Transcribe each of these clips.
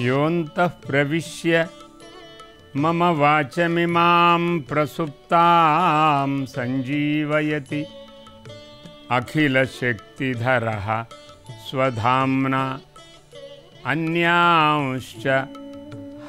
योऽन्तः प्रविश्य मम वाचमिमां प्रसुप्तां सञ्जीवयति अखिलशक्तिधरः स्वधाम्ना अन्यांश्च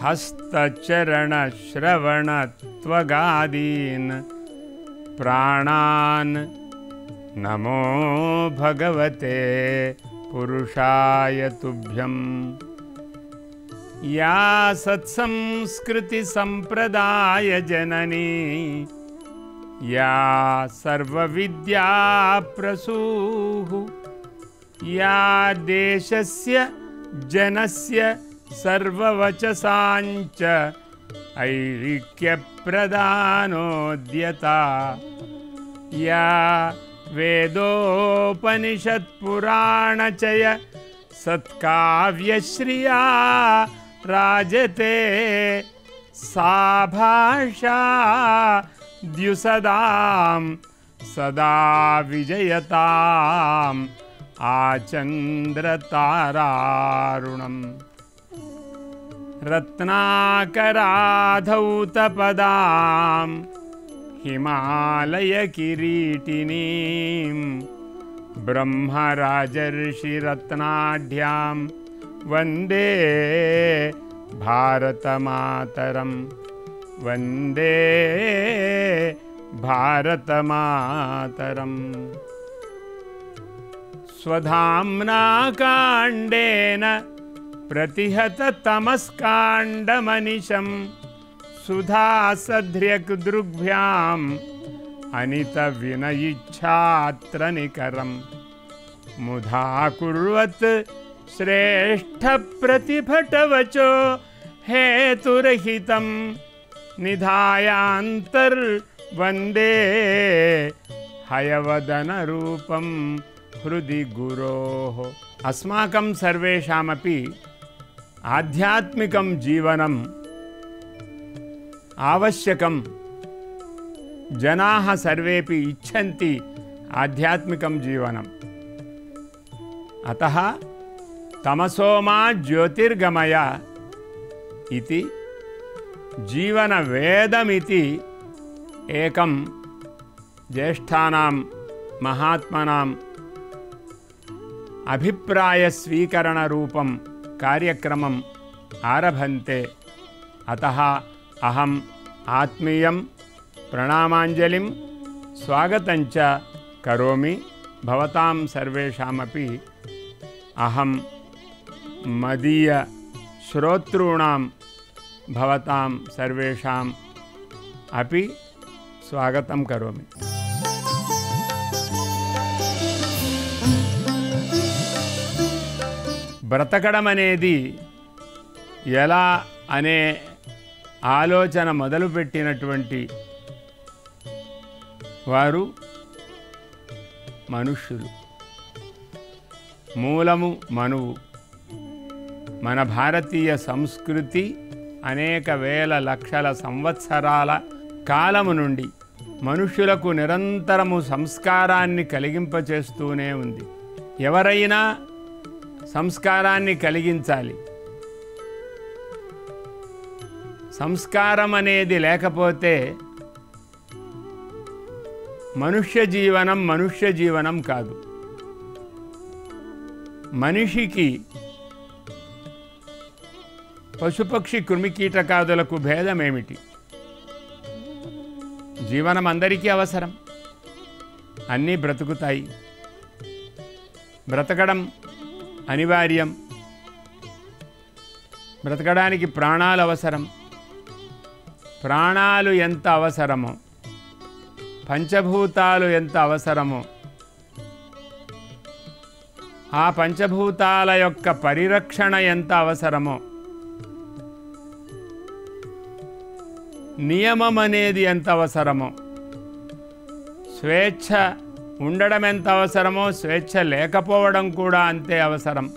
हस्तचरणश्रवणत्वगादीन् प्राणान् नमो भगवते पुरुषाय तुभ्यम्। या सत्संस्कृतिसम्प्रदाय जननी या सर्वविद्याप्रसूः या देशस्य जनस्य सर्ववचसाञ्च ऐक्यप्रदानोद्यता या वेदोपनिषत्पुराणचय सत्काव्यश्रिया राजते सा भाषा द्युसदां सदा विजयताम् आचन्द्रतारारुणम्। रत्नाकराधौतपदां हिमालयकिरीटिनीं ब्रह्मराजर्षिरत्नाढ्यां वन्दे भारतमातरं वन्दे भारतमातरम्। स्वधाम्ना काण्डेन प्रतिहततमस्काण्डमनिशं सुधासध्र्यक्दृग्भ्याम् अनितविनयिच्छात्रनिकरं मुधा कुर्वत् श्रेष्ठप्रतिभटवचो हेतुरहितं निधायान्तर्वन्दे हयवदनरूपं हृदि गुरोः। अस्माकं सर्वेषामपि आध्यात्मिकं जीवनम् आवश्यकं। जनाः सर्वेपि इच्छन्ति आध्यात्मिकं जीवनम्। अतः तमसो मा ज्योतिर्गमय इति जीवनवेदमिति एकं ज्येष्ठानां महात्मनाम् अभिप्रायस्वीकरणरूपं कार्यक्रमम् आरभन्ते। अतः अहम् आत्मीयं प्रणामाञ्जलिं स्वागतञ्च करोमि। भवतां सर्वेषामपि अहं मदीय श्रोतॄणां भवतां सर्वेषाम् अपि स्वागतं करोमि। బ్రతకడం అనేది ఎలా అనే ఆలోచన మొదలుపెట్టినటువంటి వారు మనుష్యులు. మూలము మనువు. మన భారతీయ సంస్కృతి అనేక వేల లక్షల సంవత్సరాల కాలము నుండి మనుష్యులకు నిరంతరము సంస్కారాన్ని కలిగింపచేస్తూనే ఉంది. ఎవరైనా సంస్కారాన్ని కలిగించాలి. సంస్కారం అనేది లేకపోతే మనుష్య జీవనం కాదు. మనిషికి పశుపక్షి కృమికీటకాదులకు భేదమేమిటి? జీవనం అందరికీ అవసరం. అన్నీ బ్రతుకుతాయి. బ్రతకడం అనివార్యం. బ్రతకడానికి ప్రాణాలు అవసరం. ప్రాణాలు ఎంత అవసరమో, పంచభూతాలు ఎంత అవసరమో, ఆ పంచభూతాల యొక్క పరిరక్షణ ఎంత అవసరమో, నియమం అనేది ఎంత అవసరమో, స్వేచ్ఛ ఉండడం ఎంత అవసరమో స్వేచ్ఛ లేకపోవడం కూడా అంతే అవసరం.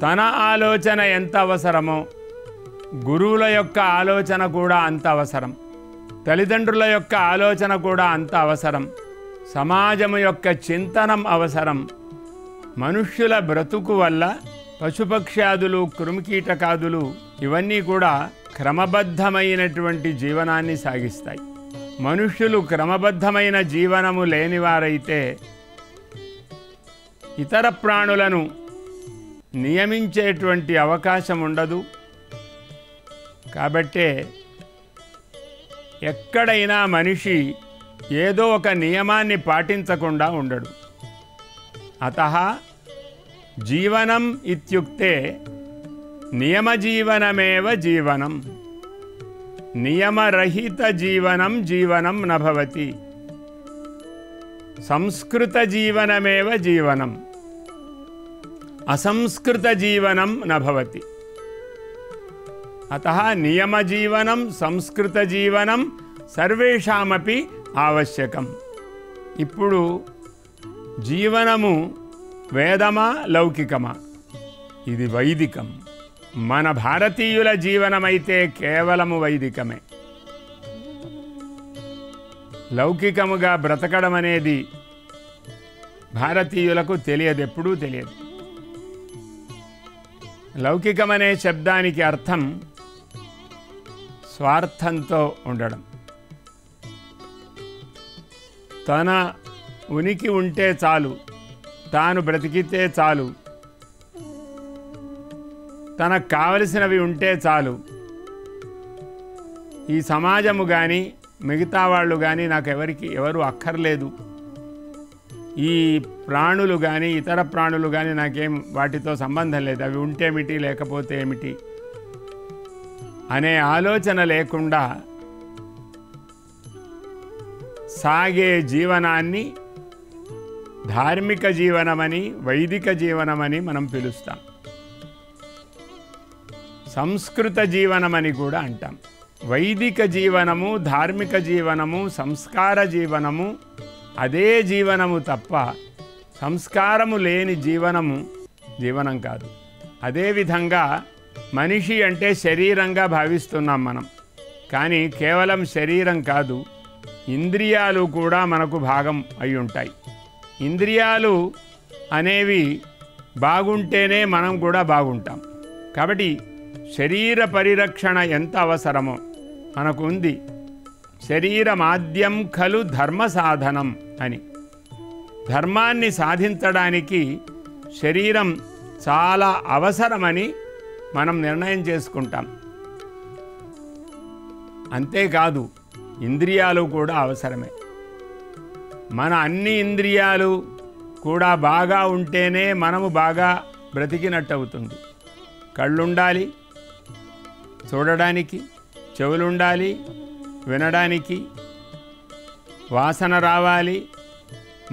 తన ఆలోచన ఎంత అవసరమో గురువుల యొక్క ఆలోచన కూడా అంత అవసరం. తల్లిదండ్రుల యొక్క ఆలోచన కూడా అంత అవసరం. సమాజం యొక్క చింతనం అవసరం. మనుష్యుల బ్రతుకు వల్ల పశుపక్ష్యాదులు, కృమికీటకాదులు ఇవన్నీ కూడా క్రమబద్ధమైనటువంటి జీవనాన్ని సాగిస్తాయి. మనుష్యులు క్రమబద్ధమైన జీవనము లేనివారైతే ఇతర ప్రాణులను నియమించేటువంటి అవకాశం ఉండదు. కాబట్టే ఎక్కడైనా మనిషి ఏదో ఒక నియమాన్ని పాటించకుండా ఉండడు. అతః జీవనం ఇత్యుక్తే నియమజీవనమేవ జీవనం, నియమరహిత జీవనం జీవనం న భవతి, సంస్కృత జీవనమేవ జీవనం, అసంస్కృత జీవనం న భవతి. అతః నియమజీవనం సంస్కృత జీవనం సర్వేషామపి ఆవశ్యకం. ఇప్పుడు జీవనము వేదమా లౌకికమా? ఇది వైదికం. మన భారతీయుల జీవనమైతే కేవలము వైదికమే. లౌకికముగా బ్రతకడం అనేది భారతీయులకు తెలియదు, ఎప్పుడూ తెలియదు. లౌకికమనే శబ్దానికి అర్థం స్వార్థంతో ఉండడం. తన ఉనికి ఉంటే చాలు, తాను బ్రతికితే చాలు, తనకు కావలసినవి ఉంటే చాలు. ఈ సమాజము కానీ మిగతా వాళ్ళు కానీ నాకు ఎవరు అక్కర్లేదు, ఈ ప్రాణులు కానీ ఇతర ప్రాణులు కానీ నాకేం వాటితో సంబంధం లేదు, అవి ఉంటేమిటి లేకపోతే ఏమిటి అనే ఆలోచన లేకుండా సాగే జీవనాన్ని ధార్మిక జీవనమని, వైదిక జీవనమని మనం పిలుస్తాం. సంస్కృత జీవనమని కూడా అంటాం. వైదిక జీవనము, ధార్మిక జీవనము, సంస్కార జీవనము అదే జీవనము తప్ప సంస్కారము లేని జీవనం కాదు. అదేవిధంగా మనిషి అంటే శరీరంగా భావిస్తున్నాం మనం, కానీ కేవలం శరీరం కాదు, ఇంద్రియాలు కూడా మనకు భాగం అయి ఉంటాయి. ఇంద్రియాలు అనేవి బాగుంటేనే మనం కూడా బాగుంటాం. కాబట్టి శరీర పరిరక్షణ ఎంత అవసరమో మనకు ఉంది. శరీరమాద్యం ఖలు ధర్మ సాధనం అని. ధర్మాన్ని సాధించడానికి శరీరం చాలా అవసరమని మనం నిర్ణయం చేసుకుంటాం. అంతేకాదు ఇంద్రియాలు కూడా అవసరమే. మన అన్ని ఇంద్రియాలు కూడా బాగా ఉంటేనే మనము బాగా బ్రతికినట్టు అవుతుంది. కళ్ళుండాలి చూడడానికి, చెవులుండాలి వినడానికి, వాసన రావాలి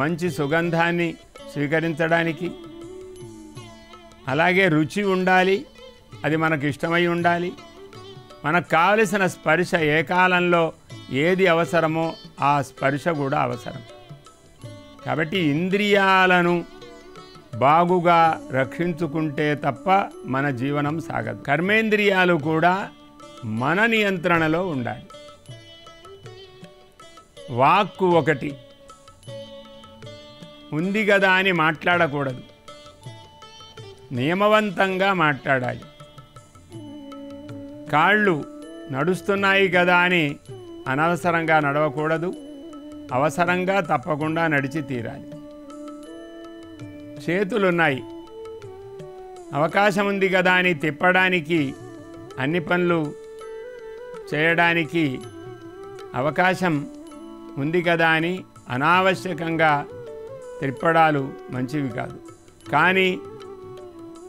మంచి సుగంధాన్ని స్వీకరించడానికి, అలాగే రుచి ఉండాలి, అది మనకు ఇష్టమై ఉండాలి. మనకు కావలసిన స్పర్శ ఏ కాలంలో ఏది అవసరమో ఆ స్పర్శ కూడా అవసరం. కాబట్టి ఇంద్రియాలను బాగుగా రక్షించుకుంటే తప్ప మన జీవనం సాగదు. కర్మేంద్రియాలు కూడా మన నియంత్రణలో ఉండాలి. వాక్కు ఒకటి ఉంది కదా అని మాట్లాడకూడదు, నియమవంతంగా మాట్లాడాలి. కాళ్ళు నడుస్తున్నాయి కదా అని అనవసరంగా నడవకూడదు, అవసరంగా తప్పకుండా నడిచి తీరాలి. చేతులున్నాయి, అవకాశం ఉంది కదా అని తిప్పడానికి, అన్ని పనులు చేయడానికి అవకాశం ఉంది కదా అని అనావశ్యకంగా తిప్పడాలు మంచివి కాదు. కానీ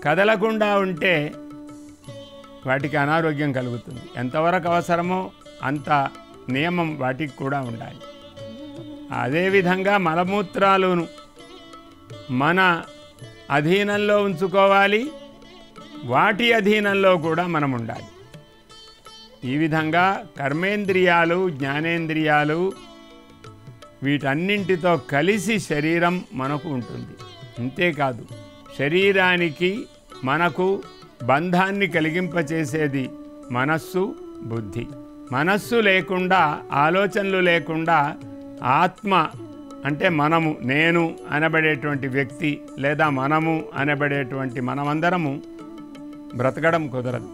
కదలకుండా ఉంటే వాటికి అనారోగ్యం కలుగుతుంది. ఎంతవరకు అవసరమో అంత నియమం వాటికి కూడా ఉండాలి. అదేవిధంగా మలమూత్రాలను మన అధీనంలో ఉంచుకోవాలి, వాటి అధీనంలో కూడా మనం ఉండాలి. ఈ విధంగా కర్మేంద్రియాలు, జ్ఞానేంద్రియాలు వీటన్నింటితో కలిసి శరీరం మనకు ఉంటుంది. అంతేకాదు శరీరానికి మనకు బంధాన్ని కలిగింపచేసేది మనస్సు, బుద్ధి. మనస్సు లేకుండా, ఆలోచనలు లేకుండా ఆత్మ అంటే మనము, నేను అనబడేటువంటి వ్యక్తి లేదా మనము అనబడేటువంటి మనమందరము బ్రతకడం కుదరదు.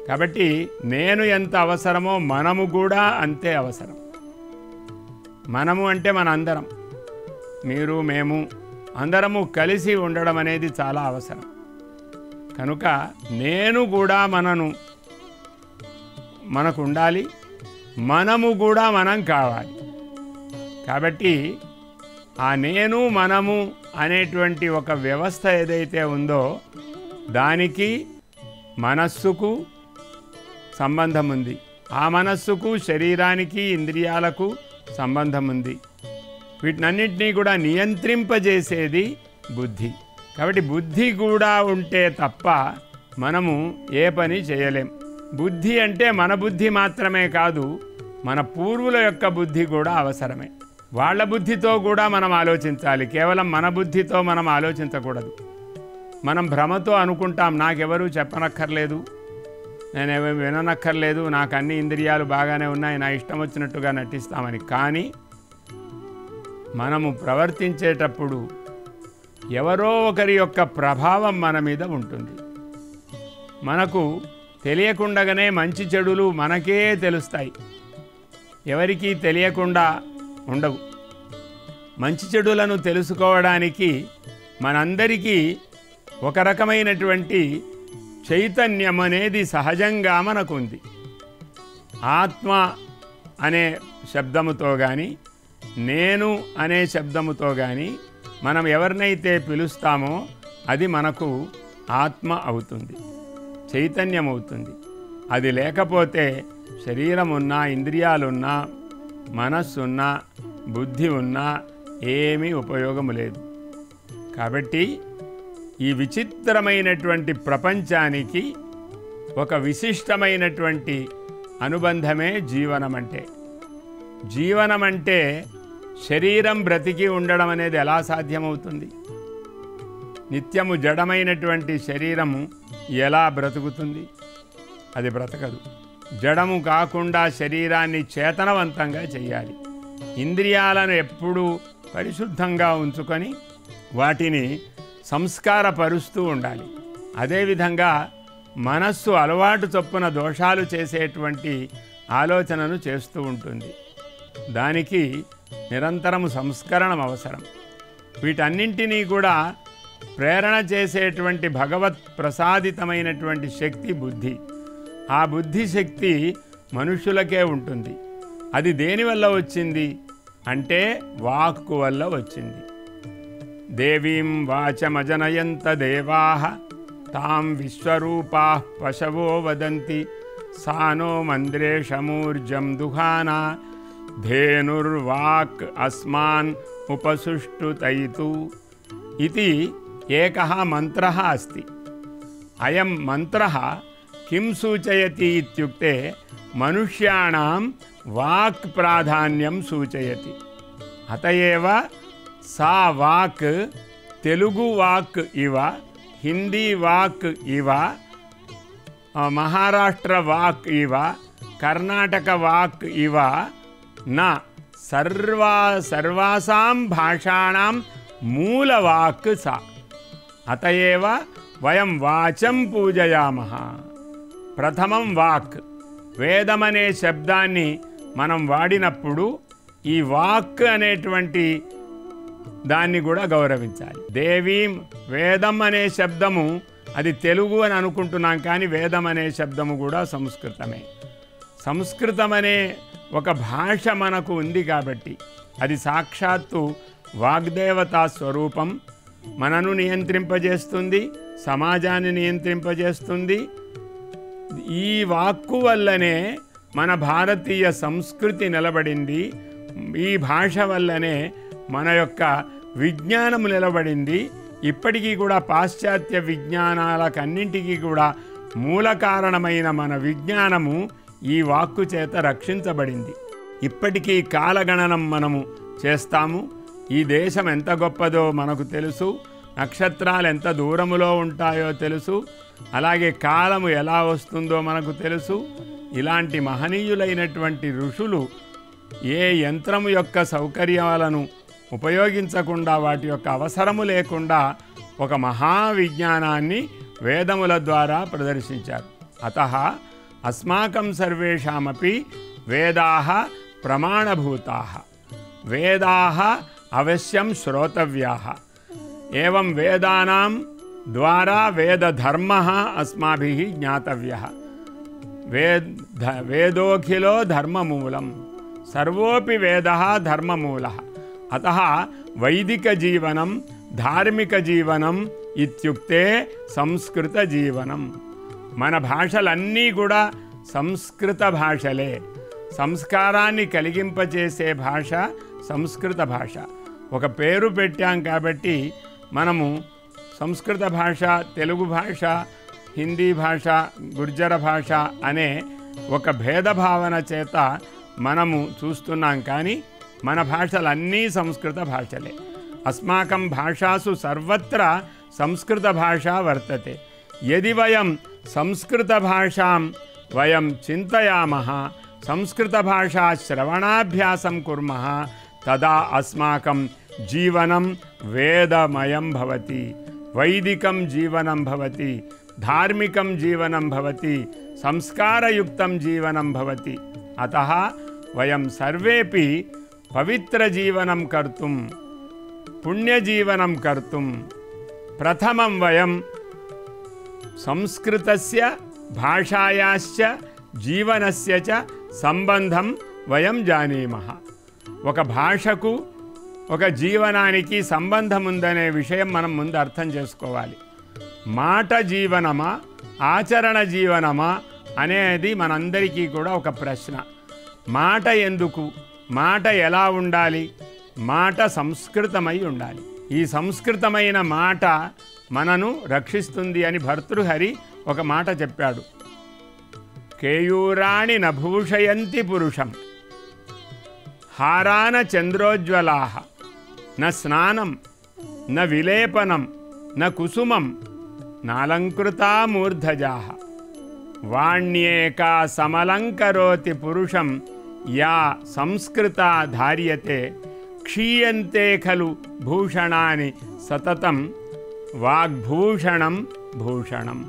కాబట్టి నేను ఎంత అవసరమో మనము కూడా అంతే అవసరం. మనము అంటే మన అందరం, మీరు మేము అందరము కలిసి ఉండడం అనేది చాలా అవసరం. కనుక నేను కూడా మనకు ఉండాలి, మనము కూడా మనం కావాలి. కాబట్టి ఆ నేను మనము అనేటువంటి ఒక వ్యవస్థ ఏదైతే ఉందో దానికి మనస్సుకు సంబంధం ఉంది. ఆ మనస్సుకు శరీరానికి ఇంద్రియాలకు సంబంధం ఉంది. వీటినన్నింటినీ కూడా నియంత్రింపజేసేది బుద్ధి. కాబట్టి బుద్ధి కూడా ఉంటే తప్ప మనము ఏ పని చేయలేం. బుద్ధి అంటే మన బుద్ధి మాత్రమే కాదు, మన పూర్వుల యొక్క బుద్ధి కూడా అవసరమే. వాళ్ళ బుద్ధితో కూడా మనం ఆలోచించాలి. కేవలం మన బుద్ధితో మనం ఆలోచించకూడదు. మనం భ్రమతో అనుకుంటాం, నాకెవరూ చెప్పనక్కర్లేదు, నేనేమీ విననక్కర్లేదు, నాకు అన్ని ఇంద్రియాలు బాగానే ఉన్నాయి, నా ఇష్టం వచ్చినట్టుగా నటిస్తామని. కానీ మనము ప్రవర్తించేటప్పుడు ఎవరో ఒకరి యొక్క ప్రభావం మన మీద ఉంటుంది. మనకు తెలియకుండానే మంచి చెడులు మనకే తెలుస్తాయి, ఎవరికీ తెలియకుండా ఉండవు. మంచి చెడులను తెలుసుకోవడానికి మనందరికీ ఒక రకమైనటువంటి చైతన్యం అనేది సహజంగా మనకు ఉంది. ఆత్మ అనే శబ్దముతో కానీ, నేను అనే శబ్దముతో కానీ మనం ఎవరినైతే పిలుస్తామో అది మనకు ఆత్మ అవుతుంది, చైతన్యం అవుతుంది. అది లేకపోతే శరీరం ఉన్నా, ఇంద్రియాలున్నా, మనస్సున్నా, బుద్ధి ఉన్నా ఏమీ ఉపయోగము లేదు. కాబట్టి ఈ విచిత్రమైనటువంటి ప్రపంచానికి ఒక విశిష్టమైనటువంటి అనుబంధమే జీవనం అంటే. జీవనం అంటే శరీరం బ్రతికి ఉండడం అనేది ఎలా సాధ్యమవుతుంది? నిత్యము జడమైనటువంటి శరీరము ఎలా బ్రతుకుతుంది? అది బ్రతకదు. జడము కాకుండా శరీరాన్ని చేతనవంతంగా చేయాలి. ఇంద్రియాలను ఎప్పుడూ పరిశుద్ధంగా ఉంచుకొని వాటిని సంస్కారపరుస్తూ ఉండాలి. అదేవిధంగా మనస్సు అలవాటు చొప్పున దోషాలు చేసేటువంటి ఆలోచనను చేస్తూ ఉంటుంది. దానికి నిరంతరము సంస్కరణం అవసరం. వీటన్నింటినీ కూడా ప్రేరణ చేసేటువంటి భగవత్ ప్రసాదితమైనటువంటి శక్తి బుద్ధి. ఆ బుద్ధి శక్తి మనుషులకే ఉంటుంది. అది దేనివల్ల వచ్చింది అంటే వాక్కు వల్ల వచ్చింది. దేవీం వాచమజనయంత దేవాః తాం విశ్వరూపాః పశవో వదంతి సానో మంద్రేషమూర్జం దుహానా ధేనుర్వాక్ అస్మాన్ ఉపసుష్టుతైతు ఇది ఏకః మంత్రः अस्ति. అయం మంత్రः కిం సూచయతి ఇత్యుక్తే మనుష్యాణం వాక్ ప్రాధాన్యం సూచయతి. అతయేవ సా వాక్ తెలుగు వాక్ ఇవ, హిందీ వాక్ ఇవ, మహారాష్ట్ర వాక్ ఇవ, కర్ణాటక వాక్ ఇవ నా సర్వాసాం భాషాణం మూలవాక్ సా. అతయేవ వయం వాచం పూజయామః. ప్రథమం వాక్. వేదమనే శబ్దాన్ని మనం వాడినప్పుడు ఈ వాక్ అనేటువంటి దాన్ని కూడా గౌరవించాలి. దేవీం, వేదం అనే శబ్దము అది తెలుగు అని అనుకుంటున్నాం, కానీ వేదం అనే శబ్దము కూడా సంస్కృతమే. సంస్కృతం అనే ఒక భాష మనకు ఉంది కాబట్టి అది సాక్షాత్తు వాగ్దేవతా స్వరూపం. మనను నియంత్రింపజేస్తుంది, సమాజాన్ని నియంత్రింపజేస్తుంది. ఈ వాక్కు వల్లనే మన భారతీయ సంస్కృతి నిలబడింది. ఈ భాష వల్లనే మన యొక్క విజ్ఞానం నిలబడింది. ఇప్పటికీ కూడా పాశ్చాత్య విజ్ఞానాలకన్నింటికీ కూడా మూల కారణమైన మన విజ్ఞానము ఈ వాక్కు చేత రక్షించబడింది. ఇప్పటికీ కాలగణనం మనము చేస్తాము. ఈ దేశం ఎంత గొప్పదో మనకు తెలుసు, నక్షత్రాలు ఎంత దూరములో ఉంటాయో తెలుసు, అలాగే కాలము ఎలా వస్తుందో మనకు తెలుసు. ఇలాంటి మహనీయులైనటువంటి ఋషులు ఏ యంత్రము యొక్క సౌకర్యాలను ఉపయోగించకుండా వాటి యొక్క అవసరము లేకుండా ఒక మహావిజ్ఞానాన్ని వేదముల ద్వారా ప్రదర్శించారు. అతః అస్మాకం సర్వేషామపి వేదాః ప్రమాణభూతాః, వేదాః అవశ్యం శ్రోతవ్యాః. ఏవం వేదానాం ద్వారా వేదధర్మః అస్మాభిః జ్ఞాతవ్యః. వేదోఖిలో ధర్మమూలం, సర్వోపి వేదః ధర్మమూలః. అతః వైదిక జీవనం ధార్మిక జీవనం ఇత్యుక్తే సంస్కృత జీవనం. మన భాషలన్నీ కూడా సంస్కృత భాషలే. సంస్కారాన్ని కలిగింపచేసే భాష సంస్కృత భాష. ఒక పేరు పెట్టాం కాబట్టి మనము సంస్కృత భాష, తెలుగు భాష, హిందీ భాష, గుర్జర భాష అనే ఒక భేదభావన చేత మనము చూస్తున్నాం. కానీ మన భాషలన్నీ సంస్కృత భాషలే. అస్మాకం భాషాసు సర్వత్ర సంస్కృత భాష వర్తతే. యది వయం సంస్కృత భాషాం వయం చింతయామః, సంస్కృత భాషా శ్రవణాభ్యాసం కుర్మః, తదా అస్మాకం జీవనం వేదమయం భవతి, వైదికం జీవనం భవతి, ధార్మికం జీవనం భవతి, సంస్కారయుక్తం జీవనం భవతి. అతః వయం సర్వేపి పవిత్ర జీవనం కర్తుం, పుణ్యజీవనం కర్తుం ప్రథమం వయం సంస్కృతస్య భాషాయాశ్చ జీవనస్య చ సంబంధం వయం జానీమః. ఒక భాషకు ఒక జీవనానికి సంబంధం ఉందనే విషయం మనం ముందు అర్థం చేసుకోవాలి. మాట జీవనమా ఆచరణ జీవనమా అనేది మనందరికీ కూడా ఒక ప్రశ్న. మాట ఎందుకు, మాట ఎలా ఉండాలి? మాట సంస్కృతమై ఉండాలి. ఈ సంస్కృతమైన మాట మనను రక్షిస్తుంది అని భర్తృహరి ఒక మాట చెప్పాడు. కేయూరాణి నభూషయంతి పురుషం, హారాన చంద్రోజ్వలాః, న స్నానం న విలేపనం న కుసుమం నాలంకృతా మూర్ధజాః, వాణ్యేకా సమలంకరోతి పురుషం యా సంస్కృతా ధార్యతే, క్షీయంతే ఖలు భూషణాని సతతం వాగ్భూషణం భూషణం.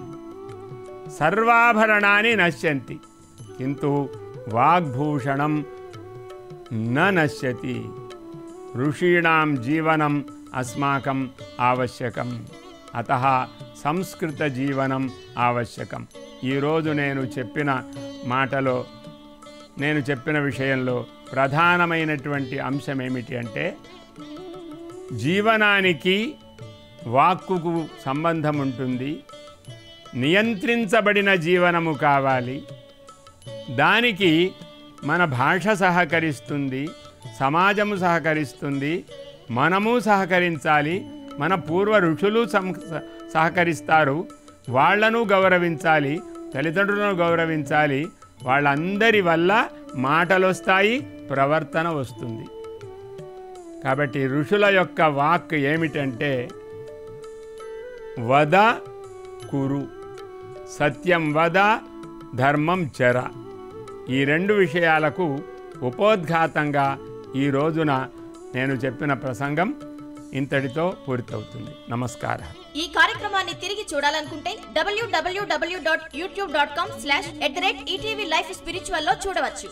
సర్వాభరణాని నశ్యంతి కింటు వాగ్భూషణం న నశ్యతి. ఋషీణాం జీవనం అస్మాకం ఆవశ్యకం. అతః సంస్కృత జీవనం ఆవశ్యకం. ఈరోజు నేను చెప్పిన మాటలో, నేను చెప్పిన విషయంలో ప్రధానమైనటువంటి అంశం ఏమిటి అంటే, జీవనానికి వాక్కుకు సంబంధం ఉంటుంది. నియంత్రించబడిన జీవనము కావాలి. దానికి మన భాష సహకరిస్తుంది, సమాజము సహకరిస్తుంది, మనము సహకరించాలి. మన పూర్వ ఋషులు సహకరిస్తారు, వాళ్లను గౌరవించాలి, తల్లిదండ్రులను గౌరవించాలి. వాళ్ళందరి వల్ల మాటలు వస్తాయి, ప్రవర్తన వస్తుంది. కాబట్టి ఋషుల యొక్క వాక్ ఏమిటంటే వద కురు, సత్యం వద, ధర్మం చర. ఈ రెండు విషయాలకు ఉపోద్ఘాతంగా ఈ రోజున నేను చెప్పిన ప్రసంగం ఇంతటితో పూర్తవుతుంది. నమస్కారం. ఈ కార్యక్రమాన్ని తిరిగి చూడాలనుకుంటే www.youtube.com/ETV Life Spiritual లో చూడవచ్చు.